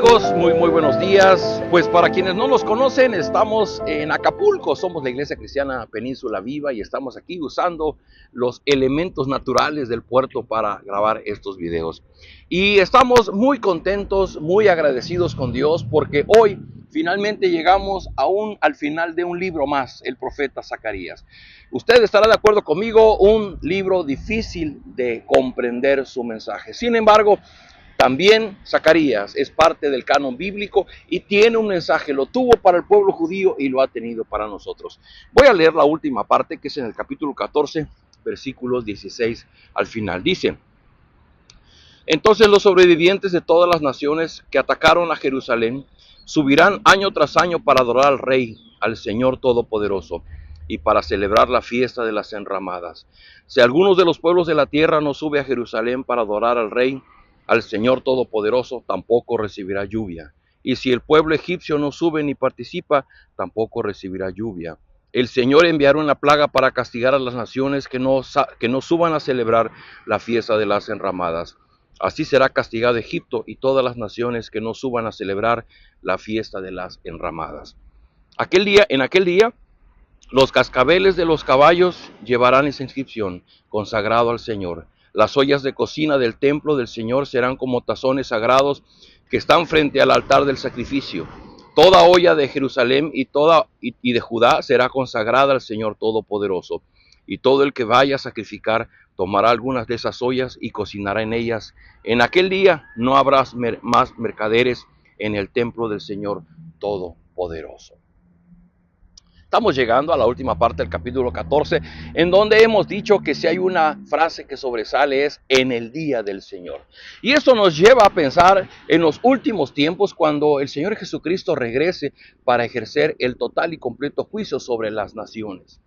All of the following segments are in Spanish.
amigos? Muy buenos días. Pues para quienes no nos conocen, estamos en Acapulco, somos la Iglesia Cristiana Península Viva y estamos aquí usando los elementos naturales del puerto para grabar estos videos. Y estamos muy contentos, muy agradecidos con Dios porque hoy finalmente llegamos al final de un libro más, el profeta Zacarías. Usted estará de acuerdo conmigo, un libro difícil de comprender su mensaje. Sin embargo, también Zacarías es parte del canon bíblico y tiene un mensaje, lo tuvo para el pueblo judío y lo ha tenido para nosotros. Voy a leer la última parte que es en el capítulo 14, versículos 16 al final. Dice: entonces los sobrevivientes de todas las naciones que atacaron a Jerusalén subirán año tras año para adorar al Rey, al Señor Todopoderoso, y para celebrar la fiesta de las enramadas. Si alguno de los pueblos de la tierra no sube a Jerusalén para adorar al Rey, al Señor Todopoderoso, tampoco recibirá lluvia. Y si el pueblo egipcio no sube ni participa, tampoco recibirá lluvia. El Señor enviará una plaga para castigar a las naciones que no suban a celebrar la fiesta de las enramadas. Así será castigado Egipto y todas las naciones que no suban a celebrar la fiesta de las enramadas. En aquel día, los cascabeles de los caballos llevarán esa inscripción: consagrado al Señor. Las ollas de cocina del templo del Señor serán como tazones sagrados que están frente al altar del sacrificio. Toda olla de Jerusalén y de Judá será consagrada al Señor Todopoderoso. Y todo el que vaya a sacrificar tomará algunas de esas ollas y cocinará en ellas. En aquel día no habrá más mercaderes en el templo del Señor Todopoderoso. Estamos llegando a la última parte del capítulo 14, en donde hemos dicho que si hay una frase que sobresale es en el día del Señor. Y esto nos lleva a pensar en los últimos tiempos cuando el Señor Jesucristo regrese para ejercer el total y completo juicio sobre las naciones.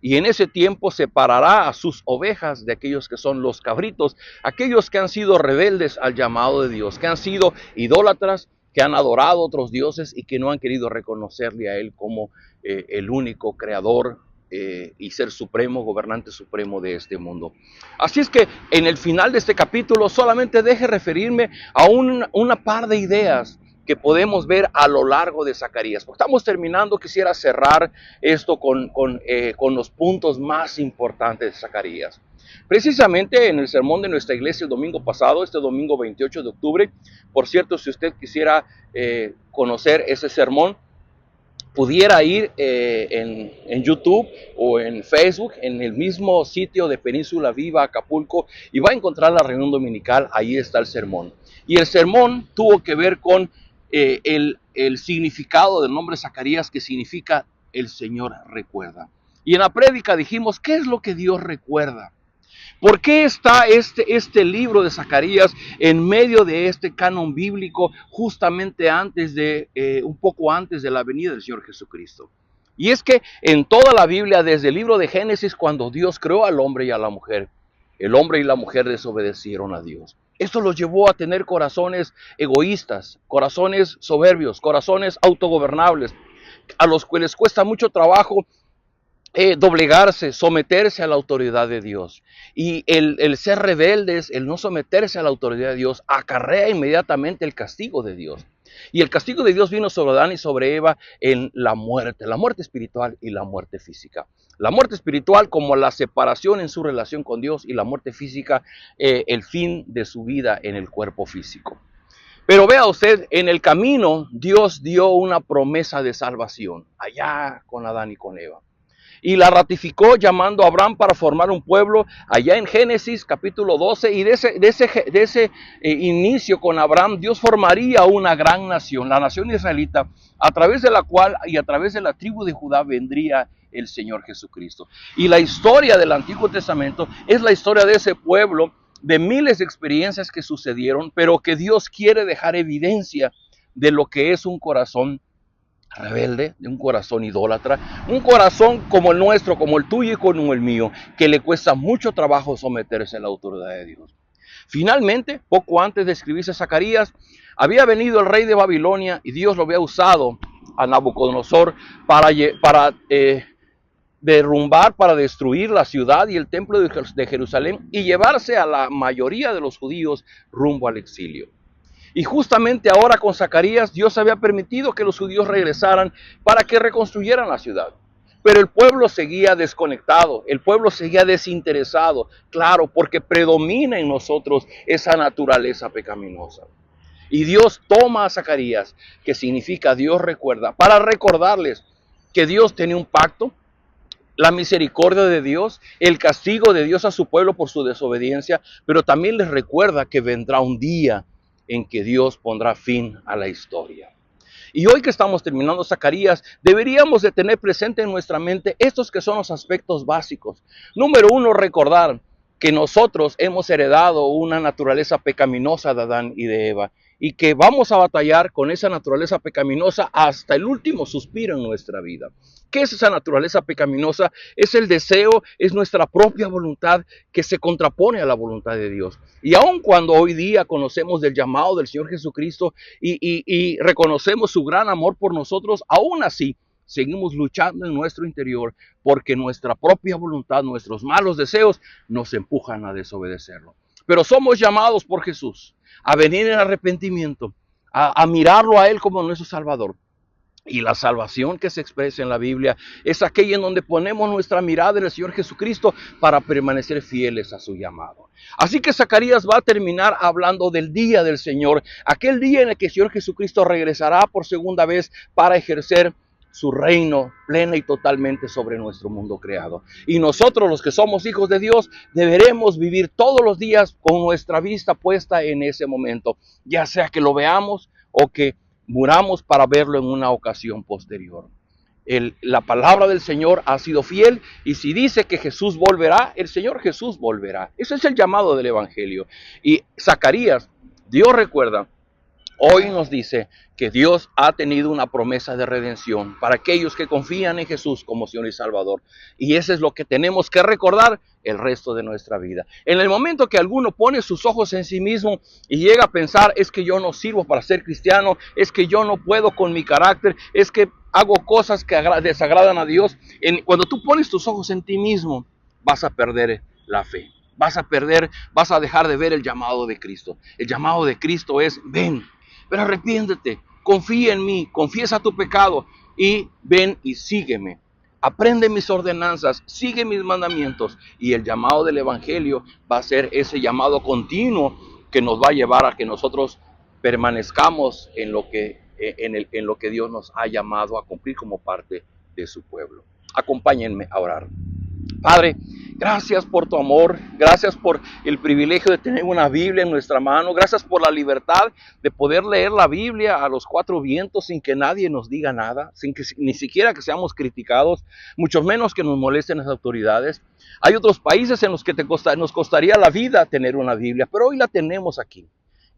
Y en ese tiempo separará a sus ovejas de aquellos que son los cabritos, aquellos que han sido rebeldes al llamado de Dios, que han sido idólatras, que han adorado a otros dioses y que no han querido reconocerle a Él como el único creador y ser supremo, gobernante supremo de este mundo. Así es que en el final de este capítulo solamente deje referirme a una par de ideas que podemos ver a lo largo de Zacarías. Porque estamos terminando, quisiera cerrar esto con los puntos más importantes de Zacarías. Precisamente en el sermón de nuestra iglesia el domingo pasado, este domingo 28 de octubre, por cierto, si usted quisiera conocer ese sermón, pudiera ir en YouTube o en Facebook, en el mismo sitio de Península Viva, Acapulco, y va a encontrar la reunión dominical, ahí está el sermón. Y el sermón tuvo que ver con el significado del nombre Zacarías, que significa el Señor recuerda. Y en la prédica dijimos, ¿qué es lo que Dios recuerda? ¿Por qué está este libro de Zacarías en medio de este canon bíblico justamente un poco antes de la venida del Señor Jesucristo? Y es que en toda la Biblia, desde el libro de Génesis, cuando Dios creó al hombre y a la mujer, el hombre y la mujer desobedecieron a Dios. Esto los llevó a tener corazones egoístas, corazones soberbios, corazones autogobernables, a los que les cuesta mucho trabajo doblegarse, someterse a la autoridad de Dios. Y el ser rebeldes, el no someterse a la autoridad de Dios, acarrea inmediatamente el castigo de Dios. Y el castigo de Dios vino sobre Adán y sobre Eva en la muerte espiritual y la muerte física. La muerte espiritual como la separación en su relación con Dios, y la muerte física, el fin de su vida en el cuerpo físico. Pero vea usted, en el camino Dios dio una promesa de salvación, allá con Adán y con Eva. Y la ratificó llamando a Abraham para formar un pueblo allá en Génesis capítulo 12. Y de ese inicio con Abraham, Dios formaría una gran nación, la nación israelita, a través de la cual y a través de la tribu de Judá vendría el Señor Jesucristo. Y la historia del Antiguo Testamento es la historia de ese pueblo, de miles de experiencias que sucedieron, pero que Dios quiere dejar evidencia de lo que es un corazón rebelde, de un corazón idólatra, un corazón como el nuestro, como el tuyo y como el mío, que le cuesta mucho trabajo someterse a la autoridad de Dios. Finalmente, poco antes de escribirse Zacarías, había venido el rey de Babilonia y Dios lo había usado a Nabucodonosor para derrumbar, para destruir la ciudad y el templo de Jerusalén y llevarse a la mayoría de los judíos rumbo al exilio. Y justamente ahora con Zacarías, Dios había permitido que los judíos regresaran para que reconstruyeran la ciudad. Pero el pueblo seguía desconectado, el pueblo seguía desinteresado, claro, porque predomina en nosotros esa naturaleza pecaminosa. Y Dios toma a Zacarías, que significa Dios recuerda, para recordarles que Dios tenía un pacto, la misericordia de Dios, el castigo de Dios a su pueblo por su desobediencia, pero también les recuerda que vendrá un día en que Dios pondrá fin a la historia. Y hoy que estamos terminando Zacarías, deberíamos de tener presente en nuestra mente estos que son los aspectos básicos. Número uno, recordar que nosotros hemos heredado una naturaleza pecaminosa de Adán y de Eva y que vamos a batallar con esa naturaleza pecaminosa hasta el último suspiro en nuestra vida. ¿Qué es esa naturaleza pecaminosa? Es el deseo, es nuestra propia voluntad que se contrapone a la voluntad de Dios. Y aun cuando hoy día conocemos del llamado del Señor Jesucristo y reconocemos su gran amor por nosotros, aún así seguimos luchando en nuestro interior porque nuestra propia voluntad, nuestros malos deseos nos empujan a desobedecerlo. Pero somos llamados por Jesús a venir en arrepentimiento, a mirarlo a Él como nuestro Salvador. Y la salvación que se expresa en la Biblia es aquella en donde ponemos nuestra mirada en el Señor Jesucristo para permanecer fieles a su llamado. Así que Zacarías va a terminar hablando del día del Señor, aquel día en el que el Señor Jesucristo regresará por segunda vez para ejercer su reino plena y totalmente sobre nuestro mundo creado. Y nosotros, los que somos hijos de Dios, deberemos vivir todos los días con nuestra vista puesta en ese momento, ya sea que lo veamos o que muramos para verlo en una ocasión posterior. La palabra del Señor ha sido fiel y si dice que Jesús volverá, el Señor Jesús volverá. Ese es el llamado del Evangelio. Y Zacarías, Dios recuerda, hoy nos dice que Dios ha tenido una promesa de redención para aquellos que confían en Jesús como Señor y Salvador. Y eso es lo que tenemos que recordar el resto de nuestra vida. En el momento que alguno pone sus ojos en sí mismo y llega a pensar, es que yo no sirvo para ser cristiano, es que yo no puedo con mi carácter, es que hago cosas que desagradan a Dios. Cuando tú pones tus ojos en ti mismo, vas a perder la fe. Vas a dejar de ver el llamado de Cristo. El llamado de Cristo es, ven, pero arrepiéntete, confía en mí, confiesa tu pecado y ven y sígueme. Aprende mis ordenanzas, sigue mis mandamientos y el llamado del Evangelio va a ser ese llamado continuo que nos va a llevar a que nosotros permanezcamos en lo que Dios nos ha llamado a cumplir como parte de su pueblo. Acompáñenme a orar. Padre, gracias por tu amor, gracias por el privilegio de tener una Biblia en nuestra mano, gracias por la libertad de poder leer la Biblia a los cuatro vientos sin que nadie nos diga nada, sin que ni siquiera que seamos criticados, mucho menos que nos molesten las autoridades. Hay otros países en los que nos costaría la vida tener una Biblia, pero hoy la tenemos aquí.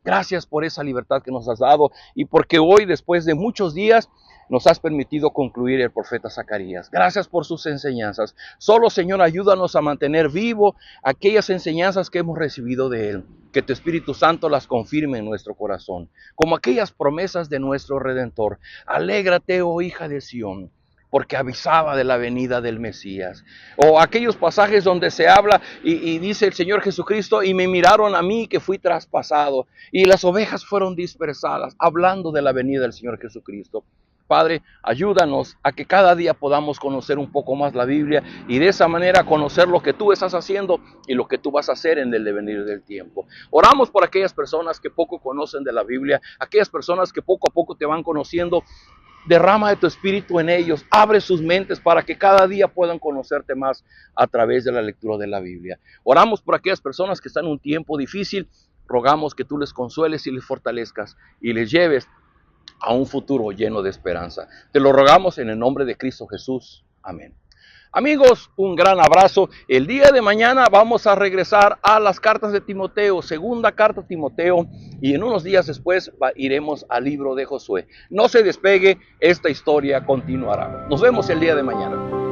Gracias por esa libertad que nos has dado y porque hoy, después de muchos días, nos has permitido concluir el profeta Zacarías. Gracias por sus enseñanzas. Solo, Señor, ayúdanos a mantener vivo aquellas enseñanzas que hemos recibido de Él. Que tu Espíritu Santo las confirme en nuestro corazón, como aquellas promesas de nuestro Redentor. Alégrate, oh hija de Sión, porque avisaba de la venida del Mesías. O aquellos pasajes donde se habla y dice el Señor Jesucristo, y me miraron a mí que fui traspasado, y las ovejas fueron dispersadas, hablando de la venida del Señor Jesucristo. Padre, ayúdanos a que cada día podamos conocer un poco más la Biblia y de esa manera conocer lo que tú estás haciendo y lo que tú vas a hacer en el devenir del tiempo. Oramos por aquellas personas que poco conocen de la Biblia, aquellas personas que poco a poco te van conociendo. Derrama de tu espíritu en ellos, abre sus mentes para que cada día puedan conocerte más a través de la lectura de la Biblia. Oramos por aquellas personas que están en un tiempo difícil, rogamos que tú les consueles y les fortalezcas y les lleves a un futuro lleno de esperanza. Te lo rogamos en el nombre de Cristo Jesús. Amén. Amigos, un gran abrazo. El día de mañana vamos a regresar a las cartas de Timoteo, segunda carta a Timoteo, y en unos días después iremos al libro de Josué. No se despegue, esta historia continuará. Nos vemos el día de mañana.